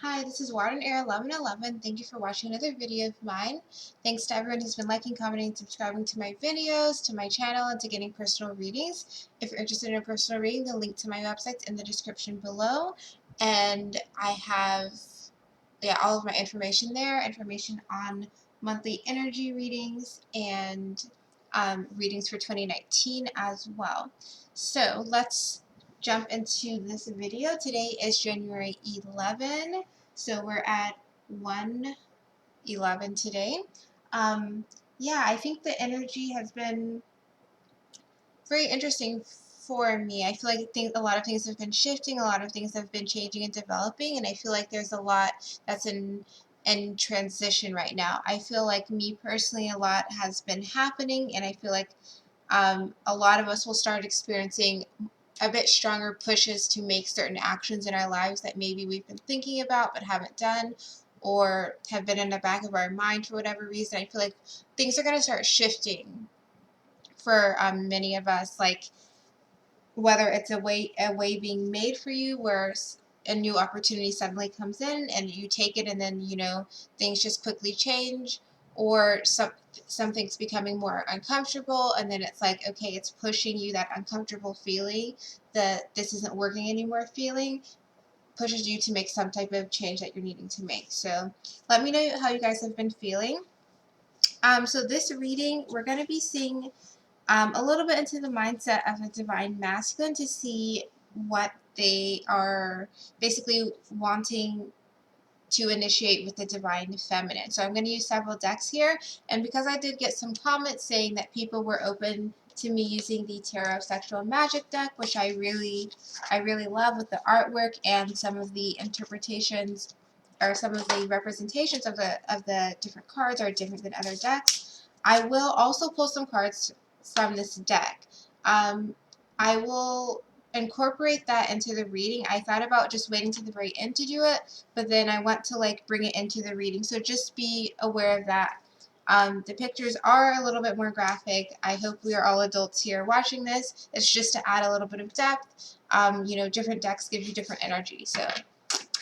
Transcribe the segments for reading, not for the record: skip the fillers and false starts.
Hi, this is Warden Air 1111. Thank you for watching another video of mine. Thanks to everyone who's been liking, commenting, and subscribing to my videos, to my channel, and to getting personal readings. If you're interested in a personal reading, the link to my website's in the description below. And I have all of my information there, information on monthly energy readings and readings for 2019 as well. So let's jump into this video. Today is January 11. So we're at 1:11 today. Yeah, I think the energy has been very interesting for me. I feel like a lot of things have been shifting, a lot of things have been changing and developing, and I feel like there's a lot that's in transition right now. I feel like me personally, a lot has been happening, and I feel like a lot of us will start experiencing a bit stronger pushes to make certain actions in our lives that maybe we've been thinking about but haven't done, or have been in the back of our mind for whatever reason. I feel like things are going to start shifting for many of us, like whether it's a way being made for you where a new opportunity suddenly comes in and you take it, and then things just quickly change, or something's becoming more uncomfortable, and then it's like, okay, it's pushing you, that uncomfortable feeling, that this isn't working anymore feeling pushes you to make some type of change that you're needing to make. So let me know how you guys have been feeling. So this reading, we're going to be seeing a little bit into the mindset of a divine masculine to see what they are basically wanting to initiate with the divine feminine. So I'm going to use several decks here, and because I did get some comments saying that people were open to me using the Tarot Sexual Magic deck, which I really love, with the artwork and some of the interpretations or some of the representations of the different cards are different than other decks. I will also pull some cards from this deck. I will incorporate that into the reading. I thought about just waiting to the very end to do it, but then I want to bring it into the reading. So just be aware of that. The pictures are a little bit more graphic. I hope we are all adults here watching this. It's just to add a little bit of depth. Different decks give you different energy. So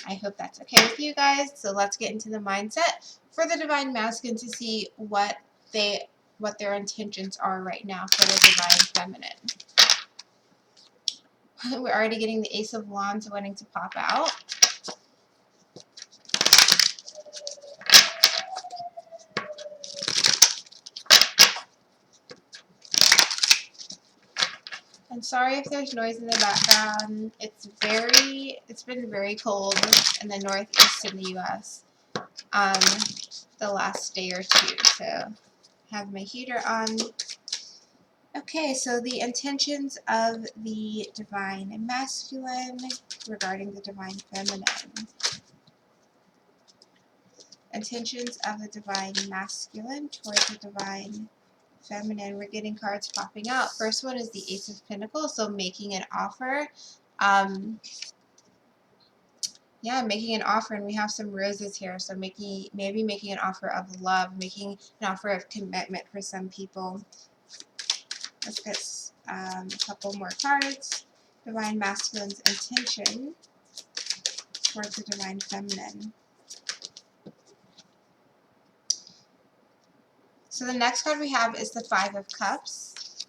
I hope that's okay with you guys. So let's get into the mindset for the divine masculine to see what their intentions are right now for the divine feminine. We're already getting the Ace of Wands wanting to pop out. I'm sorry if there's noise in the background. It's been very cold in the northeast in the U.S. The last day or two, so have my heater on. Okay, so the intentions of the divine masculine regarding the divine feminine. Intentions of the divine masculine towards the divine feminine. We're getting cards popping out. First one is the Ace of Pentacles, so making an offer. Making an offer, and we have some roses here, so maybe making an offer of love, making an offer of commitment for some people. Let's get a couple more cards. Divine masculine's intention towards the divine feminine. So the next card we have is the Five of Cups.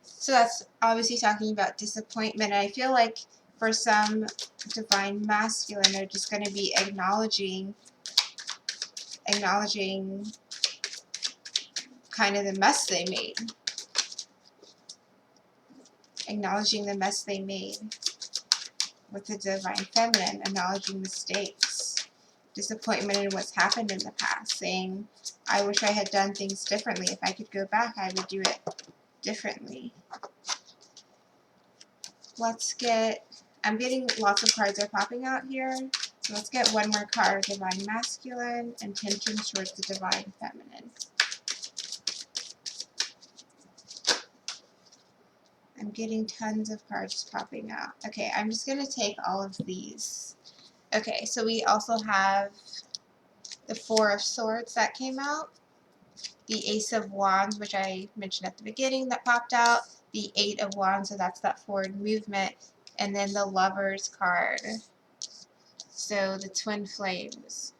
So that's obviously talking about disappointment. And I feel like for some divine masculine, they're just going to be acknowledging kind of the mess they made. Acknowledging the mess they made with the divine feminine, acknowledging mistakes, disappointment in what's happened in the past, saying, I wish I had done things differently. If I could go back, I would do it differently. I'm getting lots of cards are popping out here. So let's get one more card. Divine masculine, intentions towards the divine feminine. I'm getting tons of cards popping out. Okay, I'm just going to take all of these. Okay, so we also have the Four of Swords that came out. The Ace of Wands, which I mentioned at the beginning, that popped out. The Eight of Wands, so that's that forward movement. And then the Lovers card. So the twin flames.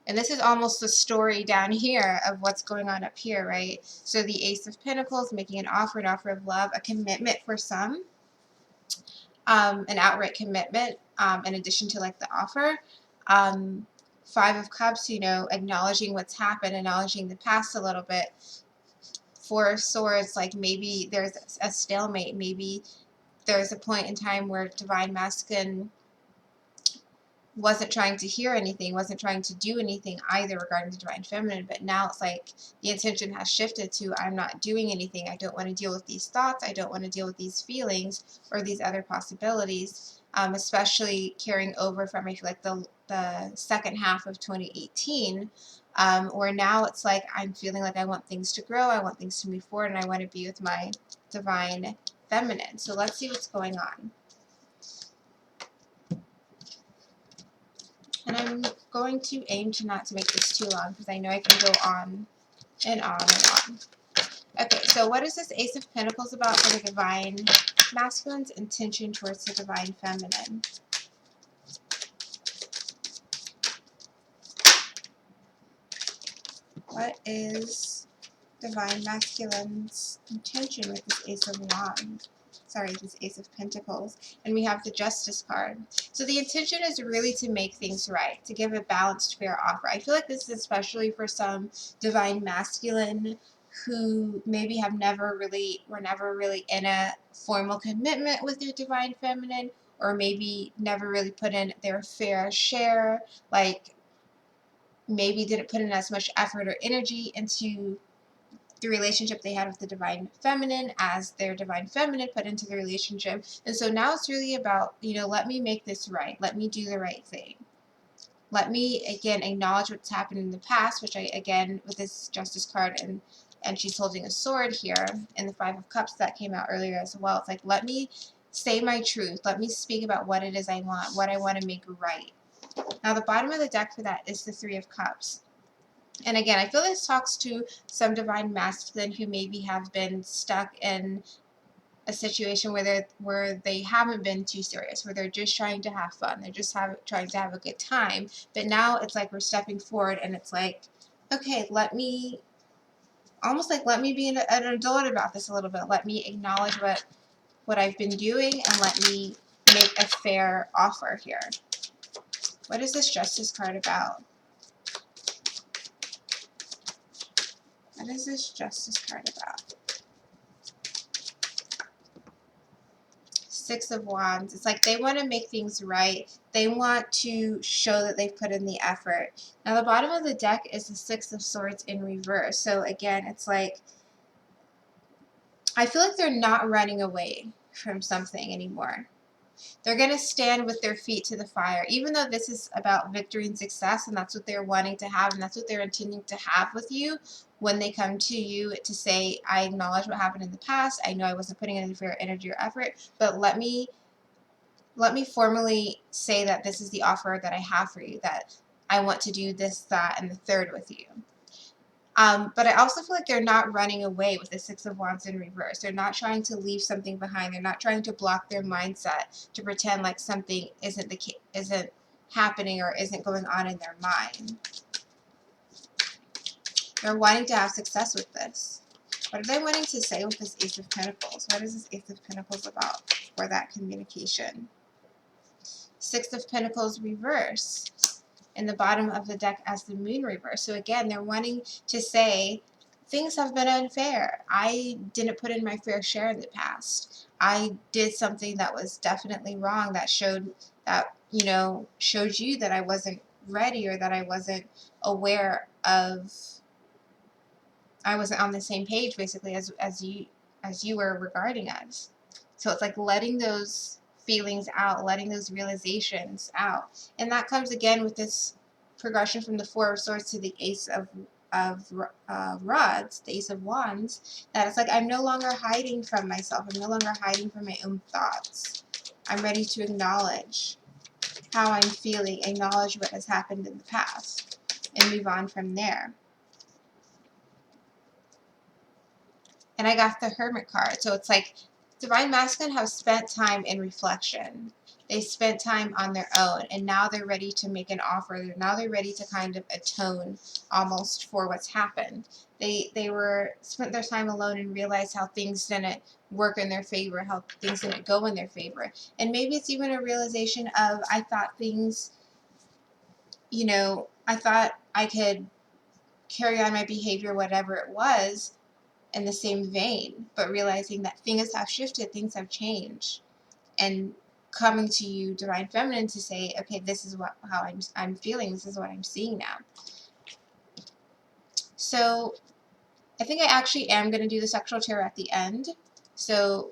And this is almost the story down here of what's going on up here, right? So the Ace of Pentacles, making an offer of love, a commitment for some, an outright commitment, in addition to like the offer. Five of Cups, you know, acknowledging what's happened, acknowledging the past a little bit. Four of Swords, like maybe there's a stalemate, maybe there's a point in time where Divine Masculine wasn't trying to hear anything, wasn't trying to do anything either regarding the Divine Feminine, but now it's like the intention has shifted to, I'm not doing anything, I don't want to deal with these thoughts, I don't want to deal with these feelings or these other possibilities, especially carrying over from, I feel like, the second half of 2018, where now it's like I'm feeling like I want things to grow, I want things to move forward, and I want to be with my Divine Feminine. So let's see what's going on. And I'm going to aim to not to make this too long because I know I can go on and on and on. Okay, so what is this Ace of Pentacles about for the Divine Masculine's intention towards the Divine Feminine? What is Divine Masculine's intention with this Ace of Wands? Sorry, this Ace of Pentacles. And we have the Justice card. So the intention is really to make things right, to give a balanced, fair offer. I feel like this is especially for some Divine Masculine who maybe were never really in a formal commitment with their Divine Feminine, or maybe never really put in their fair share, like maybe didn't put in as much effort or energy into the relationship they had with the Divine Feminine as their Divine Feminine put into the relationship. And so now it's really about, you know, let me make this right. Let me do the right thing. Let me, again, acknowledge what's happened in the past, which I, again, with this Justice card, and she's holding a sword here, and the Five of Cups that came out earlier as well. It's like, let me say my truth. Let me speak about what it is I want, what I want to make right. Now, the bottom of the deck for that is the Three of Cups. And again, I feel this talks to some Divine Masculine who maybe have been stuck in a situation where they haven't been too serious, where they're just trying to have fun, they're just trying to have a good time. But now it's like we're stepping forward, and it's like, okay, let me be an adult about this a little bit. Let me acknowledge what I've been doing, and let me make a fair offer here. What is this Justice card about? What is this Justice card about? Six of Wands. It's like they want to make things right. They want to show that they've put in the effort. Now, the bottom of the deck is the Six of Swords in reverse. So, again, it's like I feel like they're not running away from something anymore. They're going to stand with their feet to the fire, even though this is about victory and success, and that's what they're wanting to have, and that's what they're intending to have with you when they come to you to say, I acknowledge what happened in the past. I know I wasn't putting in fair energy or effort, but let me formally say that this is the offer that I have for you, that I want to do this, that, and the third with you. But I also feel like they're not running away with the Six of Wands in reverse. They're not trying to leave something behind. They're not trying to block their mindset to pretend like something isn't happening or isn't going on in their mind. They're wanting to have success with this. What are they wanting to say with this Ace of Pentacles? What is this Ace of Pentacles about for that communication? Six of Pentacles reverse in the bottom of the deck as the Moon reverse. So again, they're wanting to say, things have been unfair. I didn't put in my fair share in the past. I did something that was definitely wrong, that showed you that I wasn't ready, or that I wasn't aware of, I wasn't on the same page basically as you were regarding us. So it's like letting those feelings out, letting those realizations out. And that comes again with this progression from the Four of Swords to the Ace of Rods, the Ace of Wands, that it's like I'm no longer hiding from myself. I'm no longer hiding from my own thoughts. I'm ready to acknowledge how I'm feeling, acknowledge what has happened in the past, and move on from there. And I got the Hermit card. So it's like Divine Masculine have spent time in reflection. They spent time on their own, and now they're ready to make an offer. Now they're ready to kind of atone almost for what's happened. They were spent their time alone and realized how things didn't work in their favor, how things didn't go in their favor. And maybe it's even a realization of, I thought things, I thought I could carry on my behavior, whatever it was, in the same vein, but realizing that things have shifted, things have changed, and coming to you, Divine Feminine, to say, okay, this is how I'm feeling, this is what I'm seeing now. So I think I actually am going to do the sexual tarot at the end. So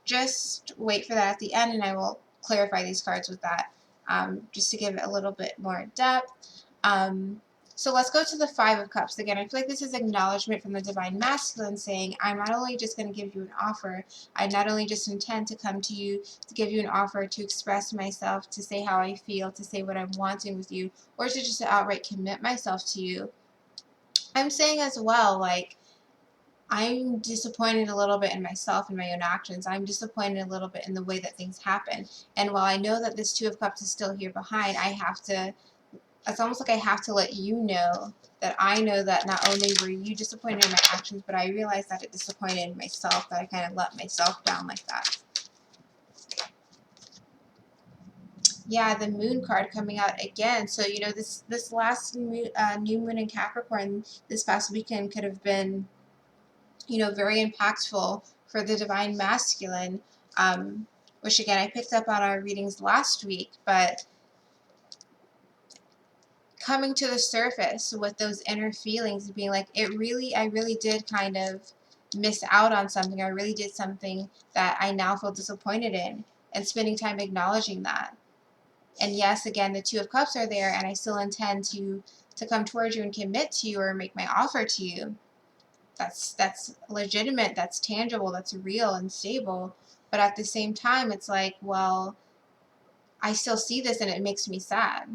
just wait for that at the end, and I will clarify these cards with that, just to give it a little bit more depth. So let's go to the Five of Cups. Again, I feel like this is acknowledgement from the Divine Masculine saying, I'm not only just going to give you an offer, I not only just intend to come to you to give you an offer, to express myself, to say how I feel, to say what I'm wanting with you, or to just outright commit myself to you. I'm saying as well, like, I'm disappointed a little bit in myself and my own actions. I'm disappointed a little bit in the way that things happen. And while I know that this Two of Cups is still here behind, it's almost like I have to let you know that I know that not only were you disappointed in my actions, but I realized that it disappointed myself, that I kind of let myself down like that. Yeah, the Moon card coming out again. So, this last new moon in Capricorn this past weekend could have been, very impactful for the Divine Masculine, which again I picked up on our readings last week, but coming to the surface with those inner feelings, being like, I really did kind of miss out on something. I really did something that I now feel disappointed in, and spending time acknowledging that. And yes, again, the Two of Cups are there, and I still intend to come towards you and commit to you or make my offer to you. That's legitimate, that's tangible, that's real and stable. But at the same time, it's like, well, I still see this and it makes me sad.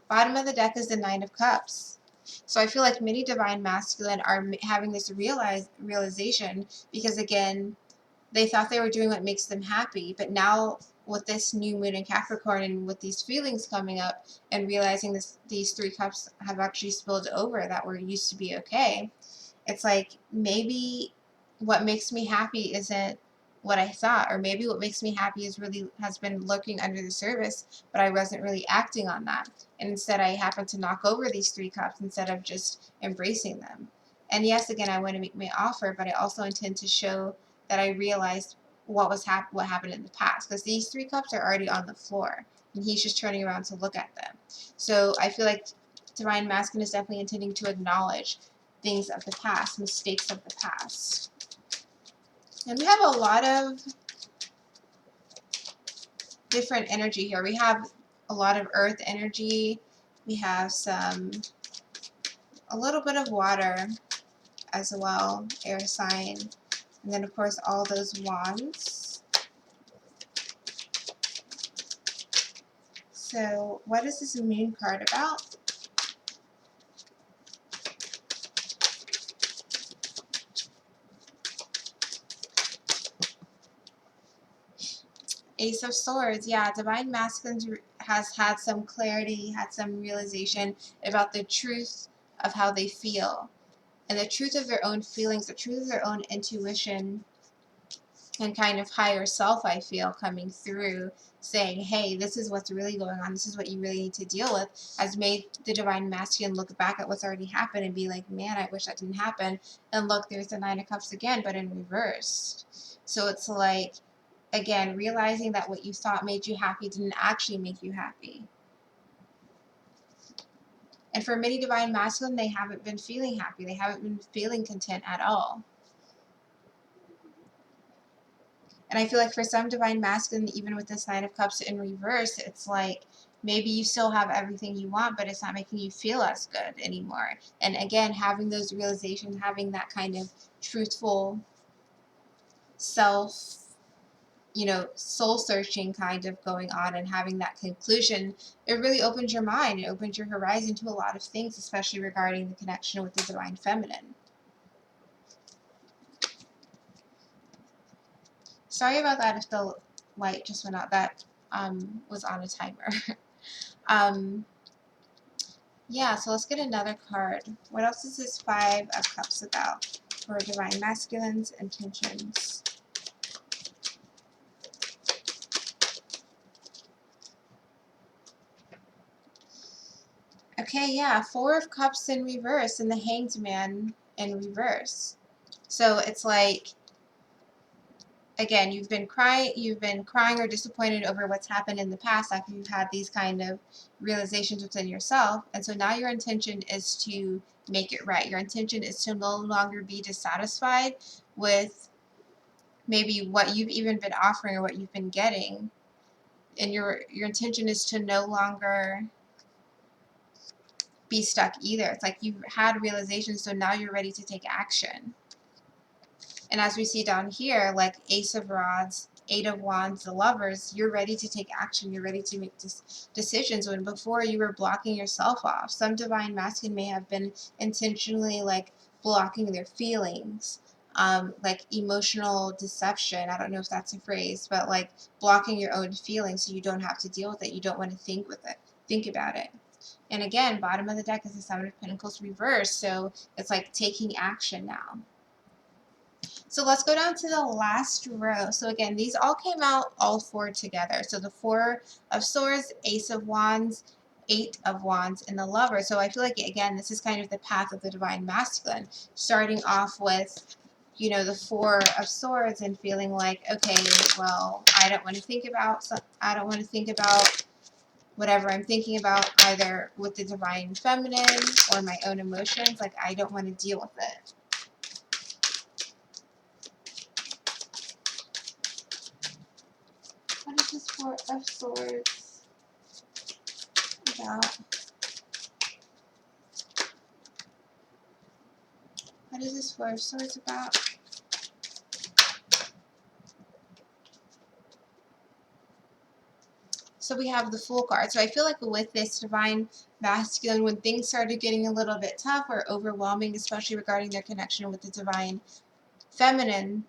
Bottom of the deck is the Nine of Cups. So I feel like many Divine Masculine are having this realization because, again, they thought they were doing what makes them happy, but now with this new moon in Capricorn and with these feelings coming up and realizing these three cups have actually spilled over that were used to be okay, it's like maybe what makes me happy isn't what I thought, or maybe what makes me happy has been lurking under the surface, but I wasn't really acting on that. And instead I happened to knock over these three cups instead of just embracing them. And yes, again, I want to make my offer, but I also intend to show that I realized what happened in the past, because these three cups are already on the floor and he's just turning around to look at them. So I feel like Divine Masculine is definitely intending to acknowledge things of the past, mistakes of the past. And we have a lot of different energy here. We have a lot of earth energy. We have a little bit of water as well, air sign. And then, of course, all those wands. So what is this moon card about? Ace of Swords. Yeah, Divine Masculine has had some clarity, had some realization about the truth of how they feel, and the truth of their own feelings, the truth of their own intuition and kind of higher self, I feel, coming through, saying, hey, this is what's really going on, this is what you really need to deal with, has made the Divine Masculine look back at what's already happened and be like, man, I wish that didn't happen. And look, there's the Nine of Cups again, but in reverse. So it's like, again, realizing that what you thought made you happy didn't actually make you happy. And for many Divine Masculine, they haven't been feeling happy. They haven't been feeling content at all. And I feel like for some Divine Masculine, even with this Nine of Cups in reverse, it's like maybe you still have everything you want, but it's not making you feel as good anymore. And again, having those realizations, having that kind of truthful self, soul searching kind of going on and having that conclusion, it really opens your mind. It opens your horizon to a lot of things, especially regarding the connection with the Divine Feminine. Sorry about that if the light just went out. That was on a timer. Yeah, so let's get another card. What else is this Five of Cups about for Divine Masculine's intentions? Okay, yeah, Four of Cups in reverse and the Hanged Man in reverse. So it's like, again, you've been crying or disappointed over what's happened in the past after you've had these kind of realizations within yourself, and so now your intention is to make it right. Your intention is to no longer be dissatisfied with maybe what you've even been offering or what you've been getting, and your intention is to no longer be stuck either. It's like you've had realizations, so now you're ready to take action. And as we see down here, like Ace of Rods, Eight of Wands, the Lovers, you're ready to take action. You're ready to make decisions when before you were blocking yourself off. Some Divine Masculine may have been intentionally like blocking their feelings, like emotional deception. I don't know if that's a phrase, but like blocking your own feelings so you don't have to deal with it. You don't want to think about it. And again, bottom of the deck is the Seven of Pentacles reversed, so it's like taking action now. So let's go down to the last row. So again, these all came out all four together. So the Four of Swords, Ace of Wands, Eight of Wands, and the Lover. So I feel like, again, this is kind of the path of the Divine Masculine, starting off with, you know, the Four of Swords and feeling like, okay, well, I don't want to think about whatever I'm thinking about, either with the Divine Feminine or my own emotions. Like, I don't want to deal with it. What is this Four of Swords about? What is this Four of Swords about? So we have the Fool card. So I feel like with this Divine Masculine, when things started getting a little bit tough or overwhelming, especially regarding their connection with the Divine Feminine,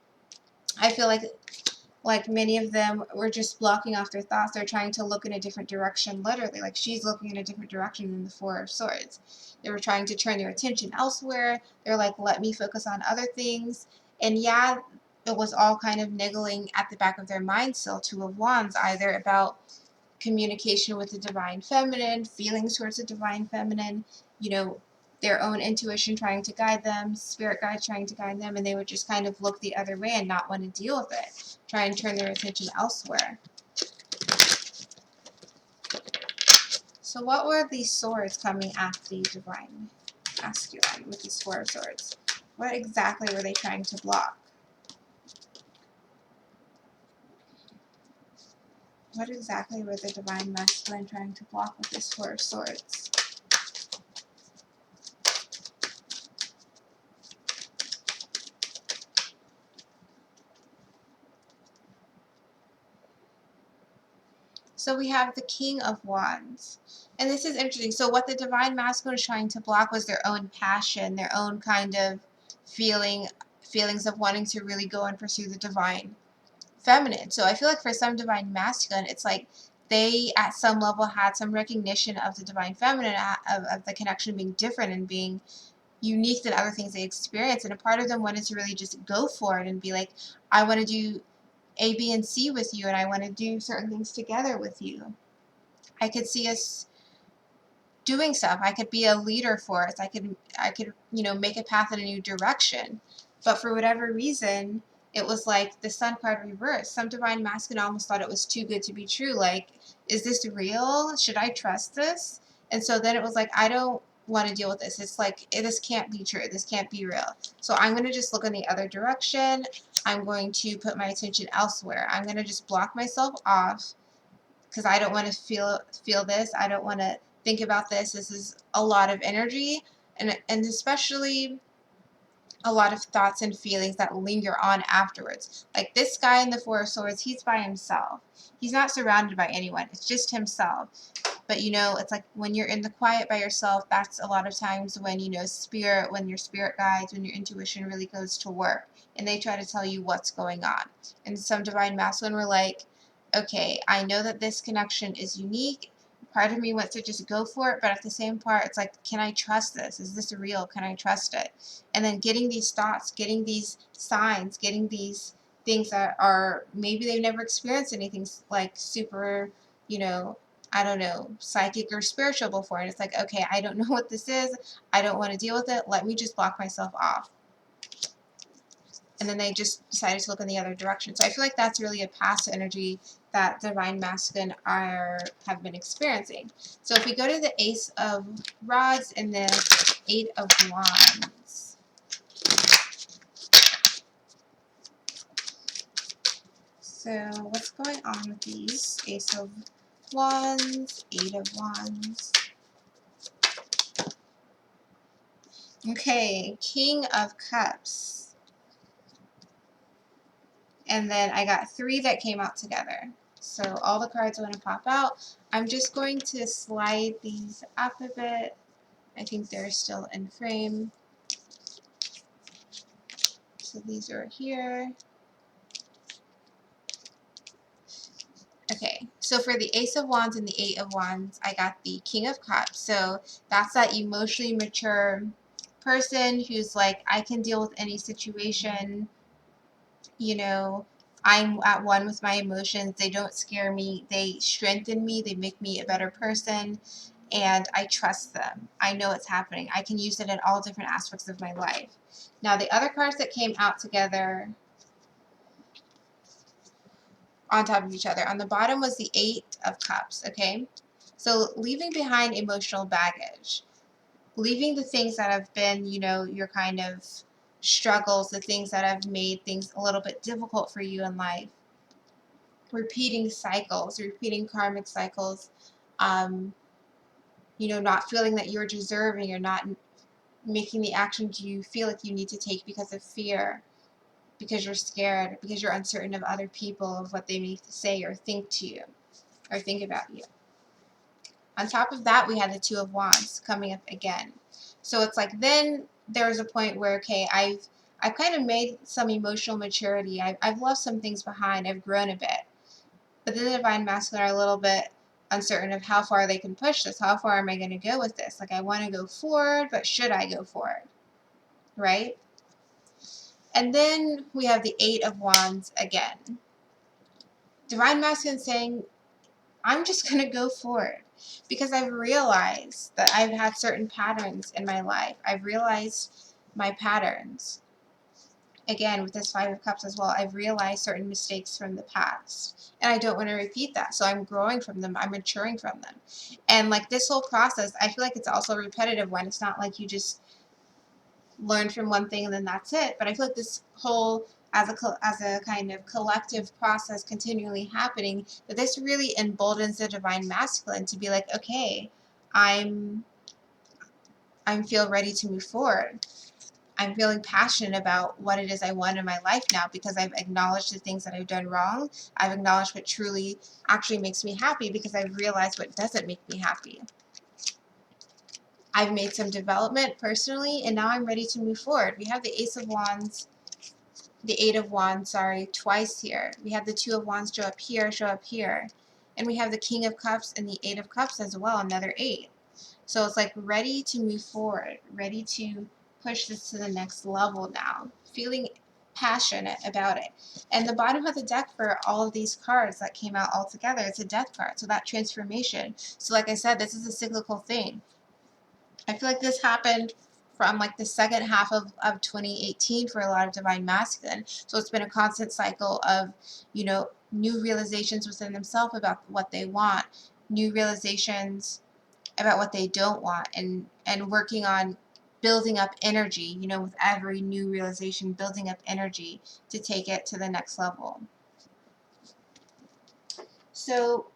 I feel like many of them were just blocking off their thoughts. They're trying to look in a different direction, literally. Like she's looking in a different direction than the Four of Swords. They were trying to turn their attention elsewhere. They're like, let me focus on other things. And yeah, it was all kind of niggling at the back of their mind still. Two of Wands, either about communication with the Divine Feminine, feelings towards the Divine Feminine, you know, their own intuition trying to guide them, spirit guides trying to guide them, and they would just kind of look the other way and not want to deal with it, try and turn their attention elsewhere. So what were these swords coming at the Divine Masculine with these Four of Swords? What exactly were they trying to block? What exactly were the Divine Masculine trying to block with this Four of Swords? So we have the King of Wands. And this is interesting. So what the Divine Masculine was trying to block was their own passion, their own kind of feelings of wanting to really go and pursue the Divine Feminine. So I feel like for some Divine Masculine, it's like they at some level had some recognition of the Divine Feminine, of the connection being different and being unique than other things they experienced. And a part of them wanted to really just go for it and be like, I want to do A, B, and C with you, and I want to do certain things together with you. I could see us doing stuff. I could be a leader for us. I could, you know, make a path in a new direction. But for whatever reason, it was like the Sun card reversed. Some Divine Masculine almost thought it was too good to be true. Like, is this real? Should I trust this? And so then it was like, I don't want to deal with this. It's like, this can't be true. This can't be real. So I'm going to just look in the other direction. I'm going to put my attention elsewhere. I'm going to just block myself off because I don't want to feel this. I don't want to think about this. This is a lot of energy, and especially a lot of thoughts and feelings that linger on afterwards. Like this guy in the Four of Swords, he's by himself. He's not surrounded by anyone. It's just himself. But you know, it's like when you're in the quiet by yourself, that's a lot of times when, you know, spirit, when your spirit guides, when your intuition really goes to work and they try to tell you what's going on. And some divine masculine were like, okay, I know that this connection is unique. Part of me wants to just go for it, but at the same part, it's like, can I trust this? Is this real? Can I trust it? And then getting these thoughts, getting these signs, getting these things that are maybe they've never experienced anything like super, you know, I don't know, psychic or spiritual before. And it's like, okay, I don't know what this is. I don't want to deal with it. Let me just block myself off. And then they just decided to look in the other direction. So I feel like that's really a past energy that divine masculine have been experiencing. So if we go to the Ace of Rods and the Eight of Wands. So what's going on with these? Ace of Wands, Eight of Wands. Okay, King of Cups. And then I got 3 that came out together. So all the cards are going to pop out. I'm just going to slide these up a bit. I think they're still in frame. So these are here. Okay, so for the Ace of Wands and the Eight of Wands, I got the King of Cups. So that's that emotionally mature person who's like, I can deal with any situation. You know, I'm at one with my emotions. They don't scare me. They strengthen me. They make me a better person. And I trust them. I know it's happening. I can use it in all different aspects of my life. Now, the other cards that came out together on top of each other. On the bottom was the Eight of Cups, okay? So leaving behind emotional baggage. Leaving the things that have been, you know, your kind of struggles, the things that have made things a little bit difficult for you in life. Repeating cycles, repeating karmic cycles, you know, not feeling that you're deserving or not making the actions you feel like you need to take because of fear, because you're scared, because you're uncertain of other people, of what they may say or think to you or think about you. On top of that, we had the Two of Wands coming up again. So it's like then there's a point where, okay, I've kind of made some emotional maturity. I've left some things behind. I've grown a bit. But then the divine masculine are a little bit uncertain of how far they can push this. How far am I going to go with this? Like, I want to go forward, but should I go forward? Right? And then we have the Eight of Wands again. Divine masculine saying, I'm just going to go forward because I've realized that I've had certain patterns in my life. I've realized my patterns. Again, with this Five of Cups as well, I've realized certain mistakes from the past. And I don't want to repeat that. So I'm growing from them. I'm maturing from them. And like this whole process, I feel like it's also repetitive when it's not like you just learn from one thing and then that's it. But I feel like this whole, as a kind of collective process continually happening, that this really emboldens the divine masculine to be like, okay, I'm feel ready to move forward. I'm feeling passionate about what it is I want in my life now because I've acknowledged the things that I've done wrong. I've acknowledged what truly actually makes me happy because I've realized what doesn't make me happy. I've made some development personally, and now I'm ready to move forward. We have the Ace of Wands, the Eight of Wands, sorry, twice here. We have the Two of Wands show up here. And we have the King of Cups and the Eight of Cups as well, another 8. So it's like ready to move forward, ready to push this to the next level now, feeling passionate about it. And the bottom of the deck for all of these cards that came out all together, it's a death card, so that transformation. So like I said, this is a cyclical thing. I feel like this happened from like the second half of 2018 for a lot of divine masculine. So it's been a constant cycle of, you know, new realizations within themselves about what they want, new realizations about what they don't want, and working on building up energy, you know, with every new realization, building up energy to take it to the next level. So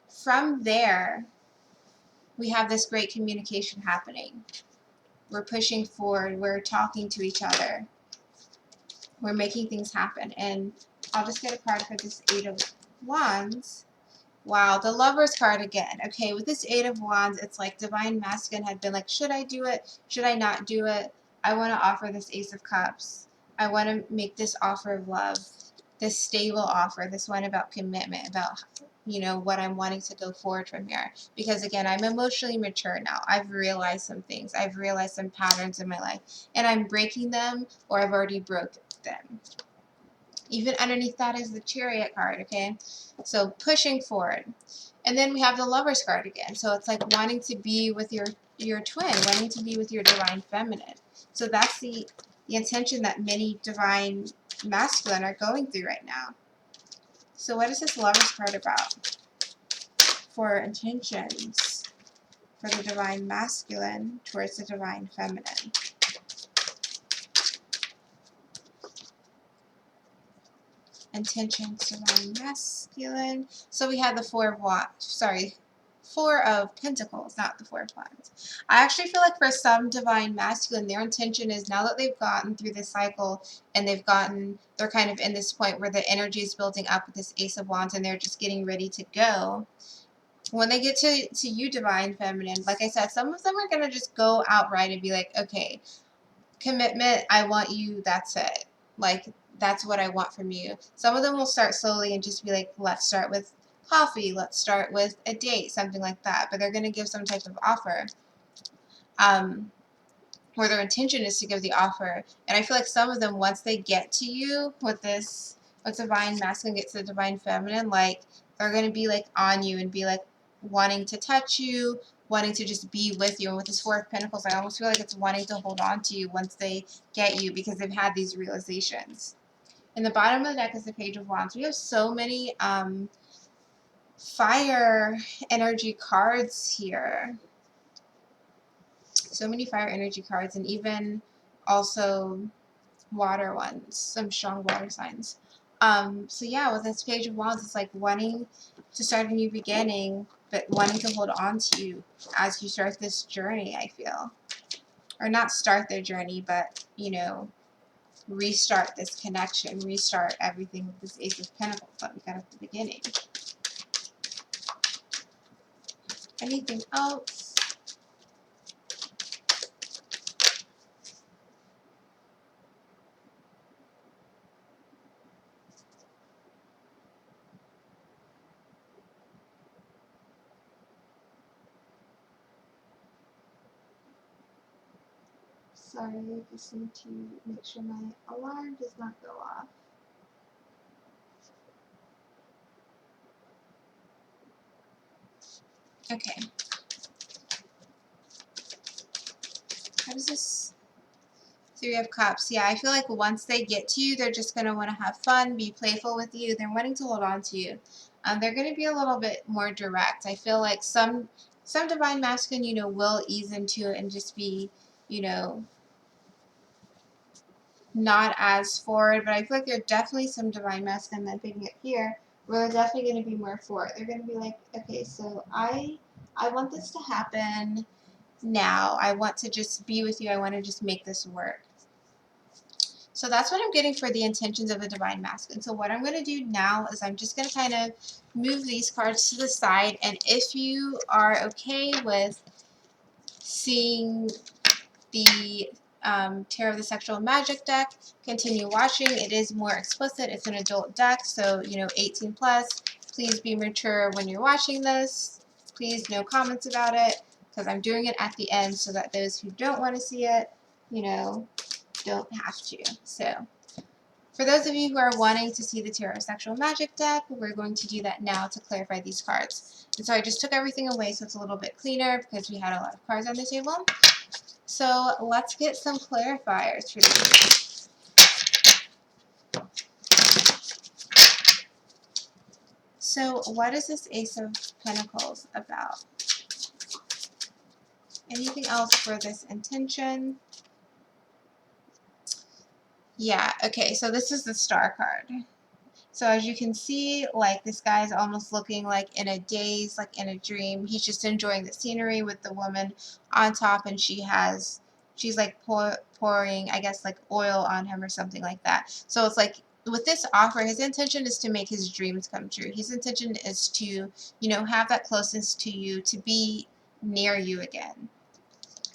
from there, we have this great communication happening. We're pushing forward, we're talking to each other, we're making things happen. And I'll just get a card for this Eight of Wands. Wow, the Lovers card again. Okay, with this Eight of Wands, it's like Divine Masculine had been like, should I do it? Should I not do it? I want to offer this Ace of Cups. I want to make this offer of love, this stable offer, this one about commitment, about, you know, what I'm wanting to go forward from here. Because again, I'm emotionally mature now. I've realized some things. I've realized some patterns in my life, and I'm breaking them, or I've already broke them. Even underneath that is the Chariot card, okay? So pushing forward. And then we have the Lovers card again. So it's like wanting to be with your twin, wanting to be with your Divine Feminine. So that's the intention that many Divine Masculine are going through right now. So what is this Lovers card about? For intentions for the Divine Masculine towards the Divine Feminine. Intentions, Divine Masculine. So we had the Four of Pentacles, not the Four of Wands. I actually feel like for some Divine Masculine, their intention is now that they've gotten through this cycle and they're kind of in this point where the energy is building up with this Ace of Wands and they're just getting ready to go. When they get to you, Divine Feminine, like I said, some of them are going to just go outright and be like, okay, commitment, I want you, that's it. Like, that's what I want from you. Some of them will start slowly and just be like, let's start with coffee, let's start with a date, something like that. But they're going to give some type of offer. Or their intention is to give the offer. And I feel like some of them, once they get to you with this, with Divine Masculine gets to the Divine Feminine, like, they're going to be like on you and be like wanting to touch you, wanting to just be with you. And with this Four of Pentacles, I almost feel like it's wanting to hold on to you once they get you because they've had these realizations. In the bottom of the deck is the Page of Wands. We have so many fire energy cards here. So many fire energy cards, and even also water ones, some strong water signs. So yeah, with this Page of Wands, it's like wanting to start a new beginning, but wanting to hold on to you as you start this journey, I feel. Or not start their journey, but, you know, restart this connection, restart everything with this Ace of Pentacles that we got at the beginning. Anything else? Sorry, I just need to make sure my alarm does not go off. Okay. How does this Three of Cups? Yeah, I feel like once they get to you, they're just going to want to have fun, be playful with you. They're wanting to hold on to you. They're going to be a little bit more direct. I feel like some Divine Masculine, you know, will ease into it and just be, you know, not as forward. But I feel like there are definitely some Divine Masculine that I'm picking up here where they're definitely going to be more forward. They're going to be like, okay, so I want this to happen now. I want to just be with you. I want to just make this work. So that's what I'm getting for the intentions of the Divine Masculine. So what I'm going to do now is I'm just going to kind of move these cards to the side. And if you are okay with seeing the Tarot of the Sexual Magic deck, continue watching. It is more explicit. It's an adult deck, so, you know, 18 plus. Please be mature when you're watching this. Please, no comments about it, because I'm doing it at the end so that those who don't want to see it, you know, don't have to. So for those of you who are wanting to see the Tarot of Sexual Magic deck, we're going to do that now to clarify these cards. And so I just took everything away so it's a little bit cleaner because we had a lot of cards on the table. So let's get some clarifiers for these. So what is this Ace of Pentacles about? Anything else for this intention? Yeah, okay, so this is the Star card. So as you can see, like, this guy's almost looking like in a daze, like in a dream. He's just enjoying the scenery with the woman on top, and she's like pouring, I guess, like oil on him or something like that. So it's like with this offer, his intention is to make his dreams come true. His intention is to, you know, have that closeness to you, to be near you again.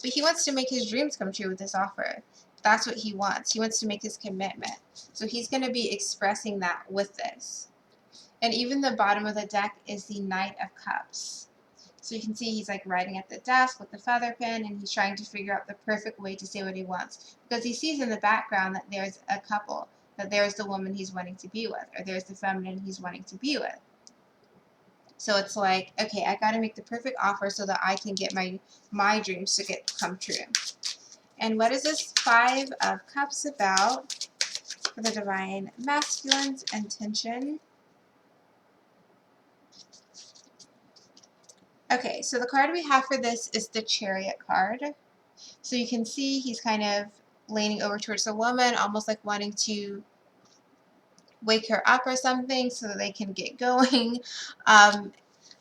But he wants to make his dreams come true with this offer. That's what he wants. He wants to make his commitment. So he's going to be expressing that with this. And even the bottom of the deck is the Knight of Cups. So you can see he's like writing at the desk with the feather pen, and he's trying to figure out the perfect way to say what he wants. Because he sees in the background that there's a couple, that there's the woman he's wanting to be with, or there's the feminine he's wanting to be with. So it's like, okay, I got to make the perfect offer so that I can get my dreams to come true. And what is this Five of Cups about for the Divine Masculine's intention? Okay, so the card we have for this is the Chariot card. So you can see he's kind of leaning over towards the woman, almost like wanting to wake her up or something so that they can get going.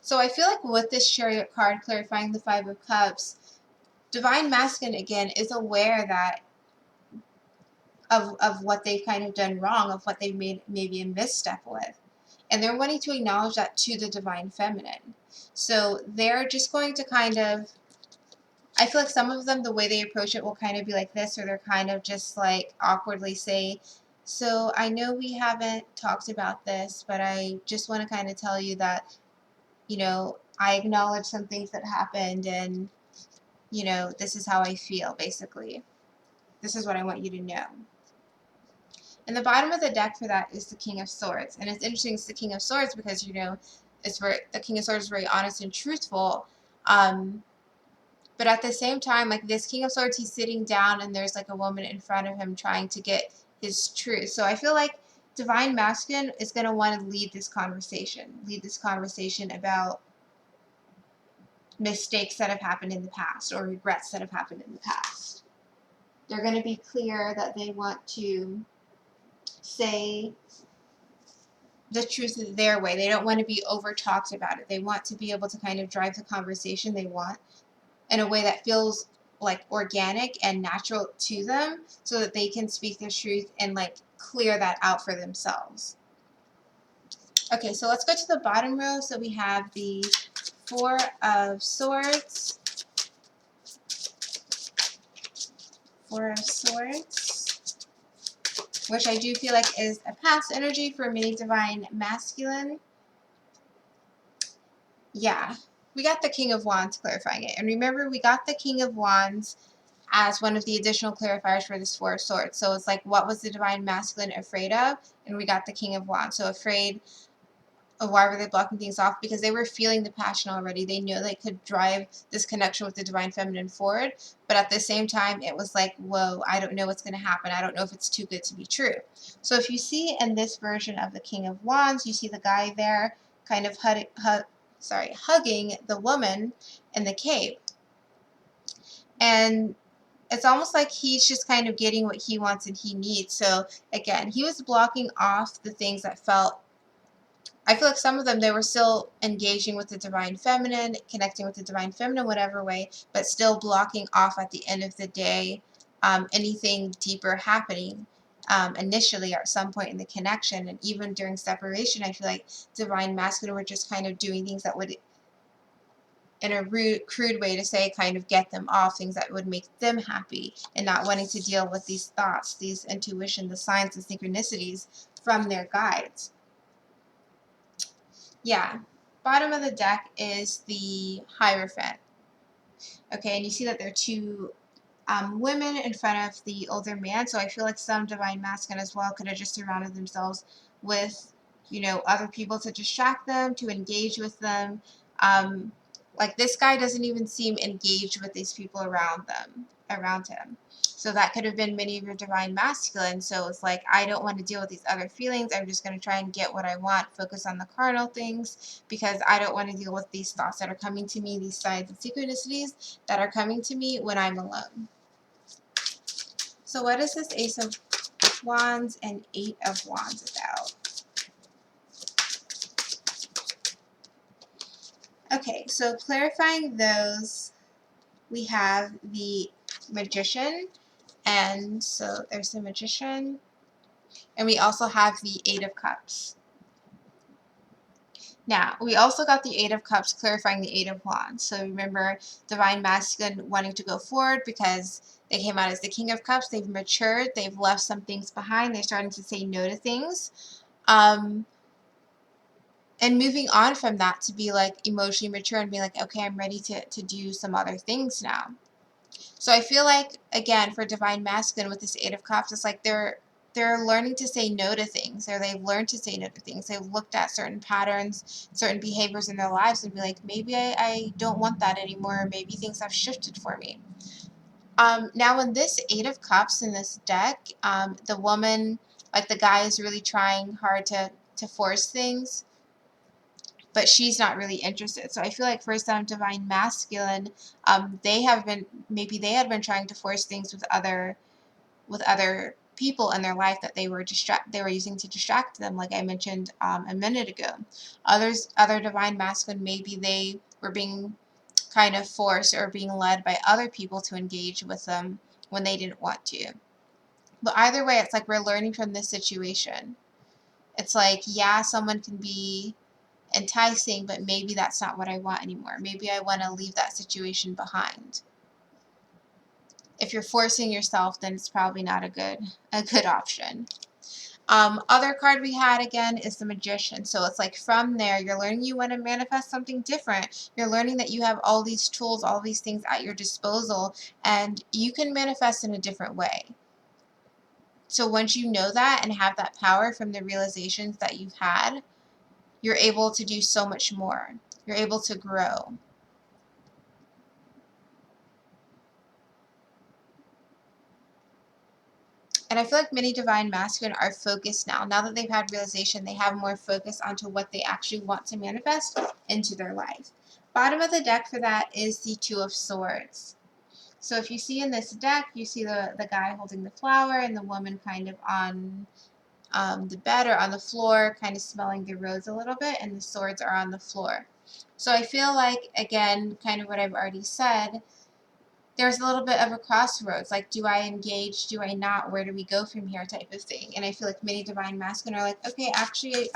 So I feel like with this Chariot card clarifying the Five of Cups, Divine Masculine again is aware that of what they've kind of done wrong, of what they've made maybe a misstep with. And they're wanting to acknowledge that to the Divine Feminine. So they're just going to kind of, I feel like some of them, the way they approach it will kind of be like this, or they're kind of just like awkwardly say, so I know we haven't talked about this, but I just want to kind of tell you that, you know, I acknowledge some things that happened, and, you know, this is how I feel, basically. This is what I want you to know. And the bottom of the deck for that is the King of Swords. And it's interesting, it's the King of Swords because, you know, the King of Swords is very honest and truthful. But at the same time, like this King of Swords, he's sitting down and there's like a woman in front of him trying to get his truth. So I feel like Divine Masculine is going to want to lead this conversation about mistakes that have happened in the past or regrets that have happened in the past. They're going to be clear that they want to say the truth their way. They don't want to be over talked about it. They want to be able to kind of drive the conversation they want in a way that feels like organic and natural to them so that they can speak their truth and like clear that out for themselves. Okay, so let's go to the bottom row. So we have the Four of Swords. Four of Swords, which I do feel like is a past energy for many Divine Masculine. Yeah, we got the King of Wands clarifying it. And remember, we got the King of Wands as one of the additional clarifiers for this Four of Swords. So it's like, what was the Divine Masculine afraid of? And we got the King of Wands. So afraid of, why were they blocking things off? Because they were feeling the passion already. They knew they could drive this connection with the Divine Feminine forward. But at the same time, it was like, whoa, I don't know what's going to happen. I don't know if it's too good to be true. So if you see in this version of the King of Wands, you see the guy there kind of hugging the woman in the cape. And it's almost like he's just kind of getting what he wants and he needs. So again, he was blocking off the things that felt, I feel like some of them, they were still engaging with the Divine Feminine, connecting with the Divine Feminine, whatever way, but still blocking off at the end of the day anything deeper happening initially or at some point in the connection. And even during separation, I feel like Divine Masculine were just kind of doing things that would, in a rude, crude way to say, kind of get them off, things that would make them happy, and not wanting to deal with these thoughts, these intuition, the signs and synchronicities from their guides. Yeah, bottom of the deck is the Hierophant. Okay, and you see that there are two women in front of the older man, so I feel like some Divine Masculine as well could have just surrounded themselves with, you know, other people to distract them, to engage with them. Like this guy doesn't even seem engaged with these people around him. So that could have been many of your Divine Masculine. So it's like, I don't want to deal with these other feelings. I'm just going to try and get what I want, focus on the carnal things, because I don't want to deal with these thoughts that are coming to me, these signs and synchronicities that are coming to me when I'm alone. So what is this Ace of Wands and Eight of Wands about? Okay, so clarifying those, we have the Magician. And so there's the Magician. And we also have the Eight of Cups. Now, we also got the Eight of Cups clarifying the Eight of Wands. So remember, Divine Masculine wanting to go forward because they came out as the King of Cups. They've matured. They've left some things behind. They're starting to say no to things. And moving on from that to be like emotionally mature and be like, okay, I'm ready to do some other things now. So I feel like, again, for Divine Masculine with this Eight of Cups, it's like they're learning to say no to things, or they've learned to say no to things. They've looked at certain patterns, certain behaviors in their lives and be like, maybe I don't want that anymore, or maybe things have shifted for me. Now in this Eight of Cups in this deck, the woman, like the guy is really trying hard to force things, but she's not really interested. So I feel like for some Divine Masculine, they had been trying to force things with other people in their life that they were using to distract them, like I mentioned a minute ago. Other Divine Masculine, maybe they were being kind of forced or being led by other people to engage with them when they didn't want to. But either way, it's like we're learning from this situation. It's like, yeah, someone can be enticing, but maybe that's not what I want anymore. Maybe I want to leave that situation behind. If you're forcing yourself, then it's probably not a good option. Other card we had again is the Magician. So it's like from there, you're learning you want to manifest something different. You're learning that you have all these tools, all these things at your disposal, and you can manifest in a different way. So once you know that and have that power from the realizations that you've had, you're able to do so much more. You're able to grow. And I feel like many Divine Masculine are focused now. Now that they've had realization, they have more focus onto what they actually want to manifest into their life. Bottom of the deck for that is the Two of Swords. So if you see in this deck, you see the guy holding the flower and the woman kind of on the bed or on the floor, kind of smelling the rose a little bit, and the swords are on the floor. So I feel like, again, kind of what I've already said, there's a little bit of a crossroads. Like, do I engage? Do I not? Where do we go from here type of thing? And I feel like many Divine Masculine are like, okay, actually,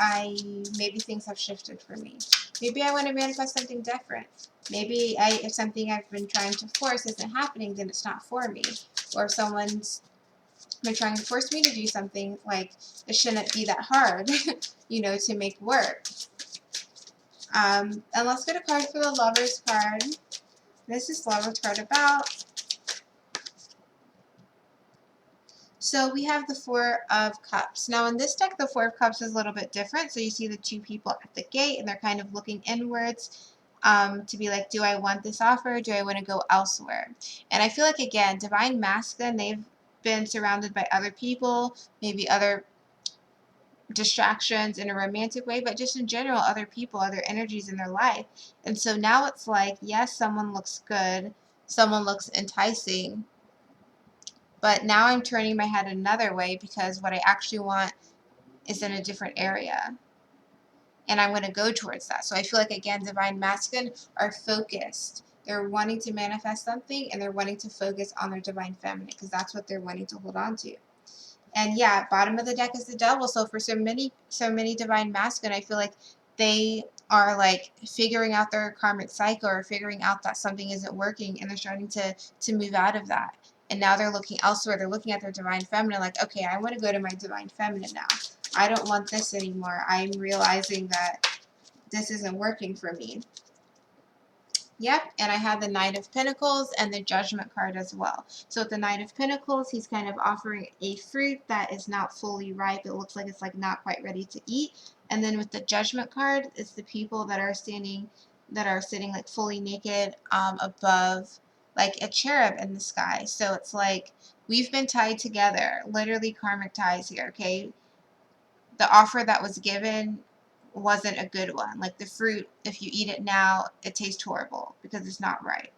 maybe things have shifted for me. Maybe I want to manifest something different. Maybe if something I've been trying to force isn't happening, then it's not for me. Or if someone's been trying to force me to do something, like, it shouldn't be that hard, to make work. And let's get a card for the Lover's card. This is Lover's card about. So we have the Four of Cups. Now in this deck, the Four of Cups is a little bit different. So you see the two people at the gate, and they're kind of looking inwards to be like, do I want this offer? Do I want to go elsewhere? And I feel like, again, Divine Masculine, they've been surrounded by other people, maybe other distractions in a romantic way, but just in general, other people, other energies in their life. And so now it's like, yes, someone looks good, someone looks enticing, but now I'm turning my head another way because what I actually want is in a different area. And I'm going to go towards that. So I feel like, again, Divine Masculine are focused. They're wanting to manifest something, and they're wanting to focus on their Divine Feminine because that's what they're wanting to hold on to. And yeah, bottom of the deck is the Devil. So for so many Divine Masculine, I feel like they are like figuring out their karmic cycle or figuring out that something isn't working, and they're starting to move out of that. And now they're looking elsewhere. They're looking at their Divine Feminine like, okay, I want to go to my Divine Feminine now. I don't want this anymore. I'm realizing that this isn't working for me. Yep, and I have the Knight of Pentacles and the Judgment card as well. So with the Knight of Pentacles, he's kind of offering a fruit that is not fully ripe. It looks like it's like not quite ready to eat. And then with the Judgment card, it's the people that are sitting like fully naked above like a cherub in the sky. So it's like we've been tied together, literally karmic ties here, okay? The offer that was given wasn't a good one. Like the fruit, if you eat it now, it tastes horrible because it's not right.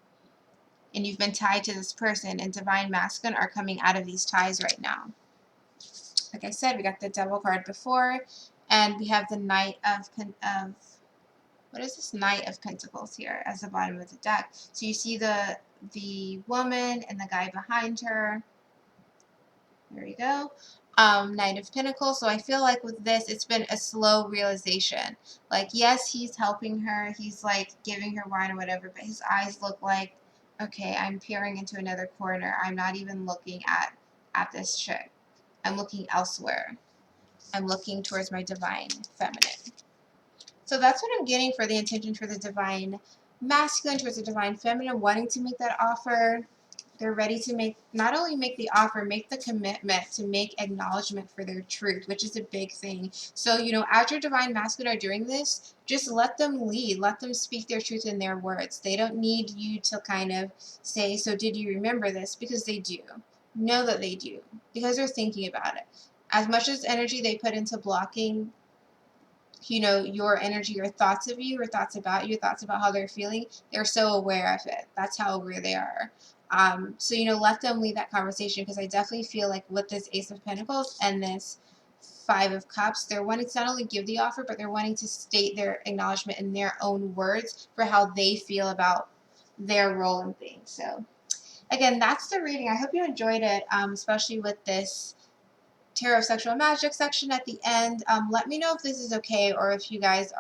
And you've been tied to this person, and Divine Masculine are coming out of these ties right now. Like I said, we got the Devil card before, and we have the Knight of what is this? Knight of Pentacles here as the bottom of the deck. So you see the woman and the guy behind her. There you go. Knight of Pentacles. So I feel like with this, it's been a slow realization. Like, yes, he's helping her. He's like giving her wine or whatever, but his eyes look like, okay, I'm peering into another corner. I'm not even looking at this chick. I'm looking elsewhere. I'm looking towards my divine feminine. So that's what I'm getting for the intention for the divine masculine towards the divine feminine, wanting to make that offer. They're ready to make, not only make the offer, make the commitment to make acknowledgement for their truth, which is a big thing. So, you know, as your divine masculine are doing this, just let them lead, let them speak their truth in their words. They don't need you to kind of say, so did you remember this? Because they do. Know that they do, because they're thinking about it. As much as energy they put into blocking, you know, your energy, your thoughts of you, or thoughts about you, thoughts about how they're feeling, they're so aware of it. That's how aware they are. So, you know, let them lead that conversation, because I definitely feel like with this Ace of Pentacles and this Five of Cups, they're wanting to not only give the offer, but they're wanting to state their acknowledgement in their own words for how they feel about their role in things. So, again, that's the reading. I hope you enjoyed it, especially with this Tarot of Sexual Magic section at the end. Let me know if this is okay, or if you guys,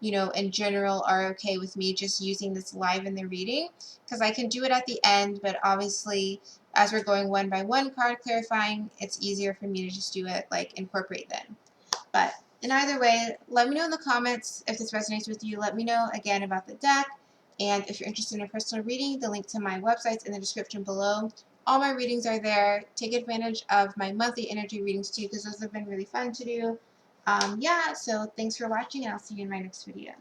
you know, in general are okay with me just using this live in the reading, because I can do it at the end, but obviously as we're going one by one card clarifying, it's easier for me to just do it, like incorporate them. But in either way, let me know in the comments if this resonates with you. Let me know again about the deck. And if you're interested in a personal reading, the link to my website's in the description below. All my readings are there. Take advantage of my monthly energy readings too, because those have been really fun to do. Yeah, so thanks for watching, and I'll see you in my next video.